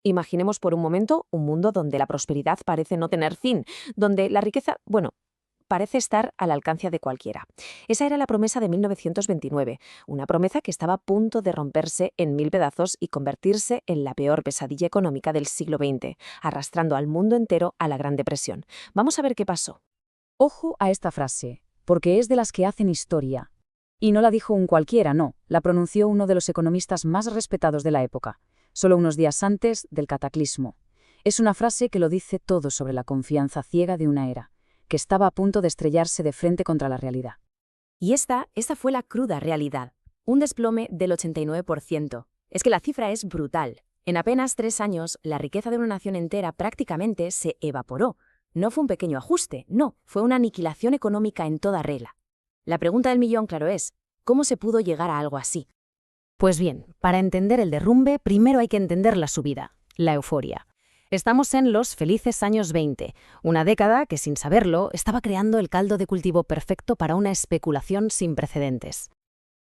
Imaginemos por un momento un mundo donde la prosperidad parece no tener fin, donde la riqueza, bueno, parece estar al alcance de cualquiera. Esa era la promesa de 1929, una promesa que estaba a punto de romperse en mil pedazos y convertirse en la peor pesadilla económica del siglo XX, arrastrando al mundo entero a la Gran Depresión. Vamos a ver qué pasó. Ojo a esta frase, porque es de las que hacen historia. Y no la dijo un cualquiera, no, la pronunció uno de los economistas más respetados de la época, solo unos días antes del cataclismo. Es una frase que lo dice todo sobre la confianza ciega de una era, que estaba a punto de estrellarse de frente contra la realidad. Y esta fue la cruda realidad. Un desplome del 89%. Es que la cifra es brutal. En apenas 3 años, la riqueza de una nación entera prácticamente se evaporó. No fue un pequeño ajuste, no, fue una aniquilación económica en toda regla. La pregunta del millón, claro, es, ¿cómo se pudo llegar a algo así? Pues bien, para entender el derrumbe, primero hay que entender la subida, la euforia. Estamos en los felices años 20, una década que, sin saberlo, estaba creando el caldo de cultivo perfecto para una especulación sin precedentes.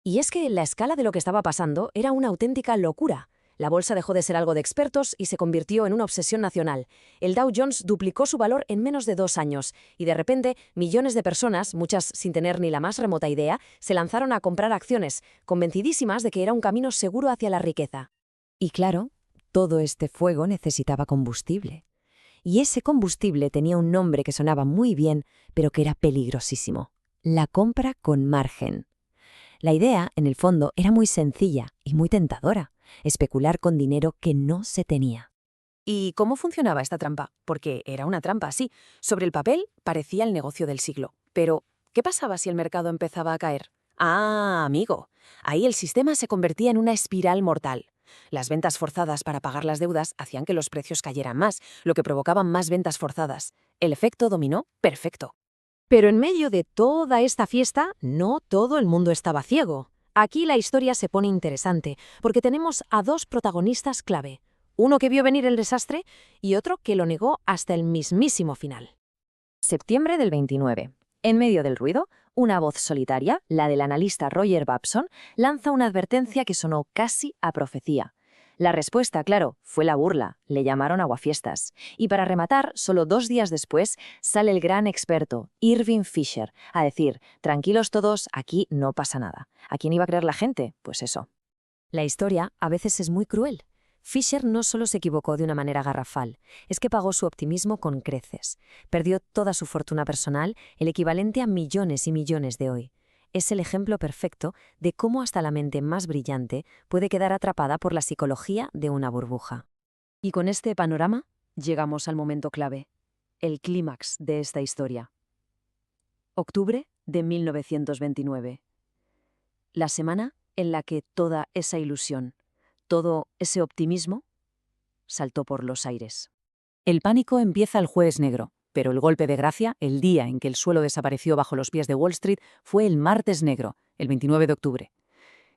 Y es que la escala de lo que estaba pasando era una auténtica locura. La bolsa dejó de ser algo de expertos y se convirtió en una obsesión nacional. El Dow Jones duplicó su valor en menos de 2 años y de repente millones de personas, muchas sin tener ni la más remota idea, se lanzaron a comprar acciones, convencidísimas de que era un camino seguro hacia la riqueza. Y claro, todo este fuego necesitaba combustible. Y ese combustible tenía un nombre que sonaba muy bien, pero que era peligrosísimo: la compra con margen. La idea, en el fondo, era muy sencilla y muy tentadora: especular con dinero que no se tenía. ¿Y cómo funcionaba esta trampa? Porque era una trampa, sí. Sobre el papel parecía el negocio del siglo. Pero, ¿qué pasaba si el mercado empezaba a caer? Ah, amigo, ahí el sistema se convertía en una espiral mortal. Las ventas forzadas para pagar las deudas hacían que los precios cayeran más, lo que provocaba más ventas forzadas. El efecto dominó perfecto. Pero en medio de toda esta fiesta, no todo el mundo estaba ciego. Aquí la historia se pone interesante, porque tenemos a dos protagonistas clave: uno que vio venir el desastre y otro que lo negó hasta el mismísimo final. Septiembre del 29. En medio del ruido, una voz solitaria, la del analista Roger Babson, lanza una advertencia que sonó casi a profecía. La respuesta, claro, fue la burla: le llamaron aguafiestas. Y para rematar, solo 2 días después, sale el gran experto, Irving Fisher, a decir: tranquilos todos, aquí no pasa nada. ¿A quién iba a creer la gente? Pues eso. La historia a veces es muy cruel. Fisher no solo se equivocó de una manera garrafal, es que pagó su optimismo con creces. Perdió toda su fortuna personal, el equivalente a millones y millones de hoy. Es el ejemplo perfecto de cómo hasta la mente más brillante puede quedar atrapada por la psicología de una burbuja. Y con este panorama llegamos al momento clave, el clímax de esta historia. Octubre de 1929. La semana en la que toda esa ilusión, todo ese optimismo, saltó por los aires. El pánico empieza el Jueves Negro, pero el golpe de gracia, el día en que el suelo desapareció bajo los pies de Wall Street, fue el Martes Negro, el 29 de octubre.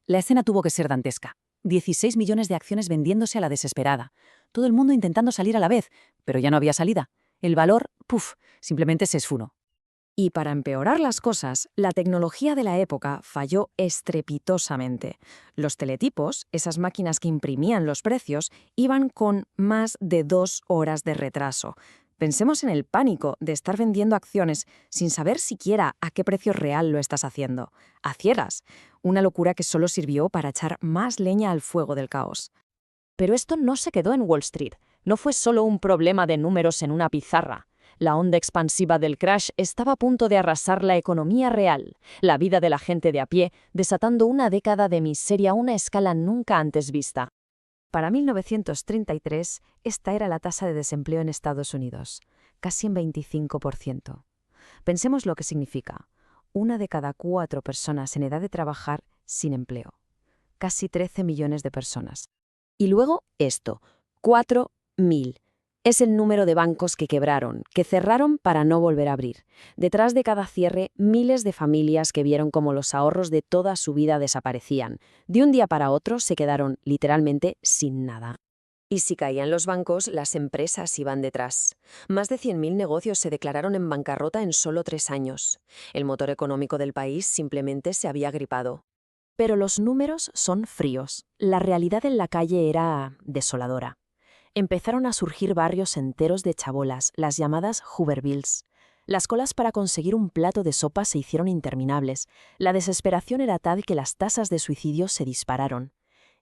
La escena tuvo que ser dantesca. 16 millones de acciones vendiéndose a la desesperada. Todo el mundo intentando salir a la vez, pero ya no había salida. El valor, simplemente se esfumó. Y para empeorar las cosas, la tecnología de la época falló estrepitosamente. Los teletipos, esas máquinas que imprimían los precios, iban con más de 2 horas de retraso. Pensemos en el pánico de estar vendiendo acciones sin saber siquiera a qué precio real lo estás haciendo. A ciegas. Una locura que solo sirvió para echar más leña al fuego del caos. Pero esto no se quedó en Wall Street. No fue solo un problema de números en una pizarra. La onda expansiva del crash estaba a punto de arrasar la economía real, la vida de la gente de a pie, desatando una década de miseria a una escala nunca antes vista. Para 1933, esta era la tasa de desempleo en Estados Unidos, casi en 25%. Pensemos lo que significa: 1 de cada 4 personas en edad de trabajar sin empleo. Casi 13 millones de personas. Y luego esto, 4.000. Es el número de bancos que quebraron, que cerraron para no volver a abrir. Detrás de cada cierre, miles de familias que vieron cómo los ahorros de toda su vida desaparecían. De un día para otro se quedaron, literalmente, sin nada. Y si caían los bancos, las empresas iban detrás. Más de 100.000 negocios se declararon en bancarrota en solo 3 años. El motor económico del país simplemente se había gripado. Pero los números son fríos. La realidad en la calle era desoladora. Empezaron a surgir barrios enteros de chabolas, las llamadas Hoovervilles. Las colas para conseguir un plato de sopa se hicieron interminables. La desesperación era tal que las tasas de suicidio se dispararon.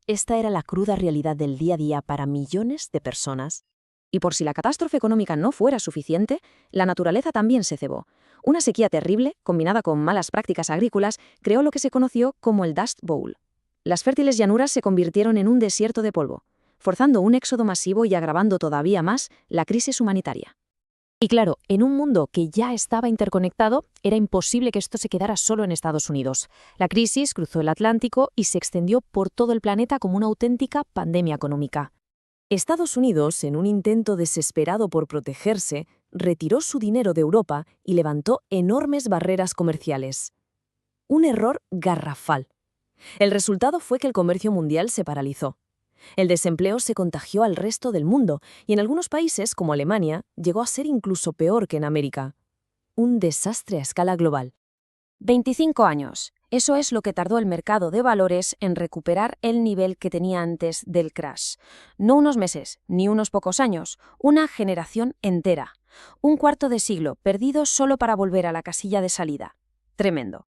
Esta era la cruda realidad del día a día para millones de personas. Y por si la catástrofe económica no fuera suficiente, la naturaleza también se cebó. Una sequía terrible, combinada con malas prácticas agrícolas, creó lo que se conoció como el Dust Bowl. Las fértiles llanuras se convirtieron en un desierto de polvo, forzando un éxodo masivo y agravando todavía más la crisis humanitaria. Y claro, en un mundo que ya estaba interconectado, era imposible que esto se quedara solo en Estados Unidos. La crisis cruzó el Atlántico y se extendió por todo el planeta como una auténtica pandemia económica. Estados Unidos, en un intento desesperado por protegerse, retiró su dinero de Europa y levantó enormes barreras comerciales. Un error garrafal. El resultado fue que el comercio mundial se paralizó. El desempleo se contagió al resto del mundo y en algunos países, como Alemania, llegó a ser incluso peor que en América. Un desastre a escala global. 25 años. Eso es lo que tardó el mercado de valores en recuperar el nivel que tenía antes del crash. No unos meses, ni unos pocos años, una generación entera. Un cuarto de siglo perdido solo para volver a la casilla de salida. Tremendo.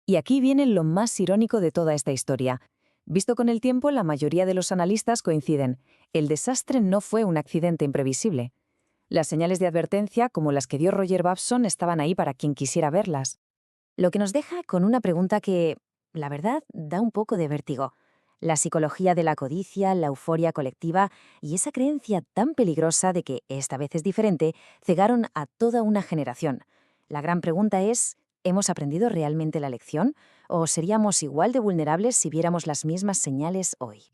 Y aquí viene lo más irónico de toda esta historia. Visto con el tiempo, la mayoría de los analistas coinciden. El desastre no fue un accidente imprevisible. Las señales de advertencia, como las que dio Roger Babson, estaban ahí para quien quisiera verlas. Lo que nos deja con una pregunta que, la verdad, da un poco de vértigo. La psicología de la codicia, la euforia colectiva y esa creencia tan peligrosa de que esta vez es diferente, cegaron a toda una generación. La gran pregunta es, ¿hemos aprendido realmente la lección? ¿O seríamos igual de vulnerables si viéramos las mismas señales hoy?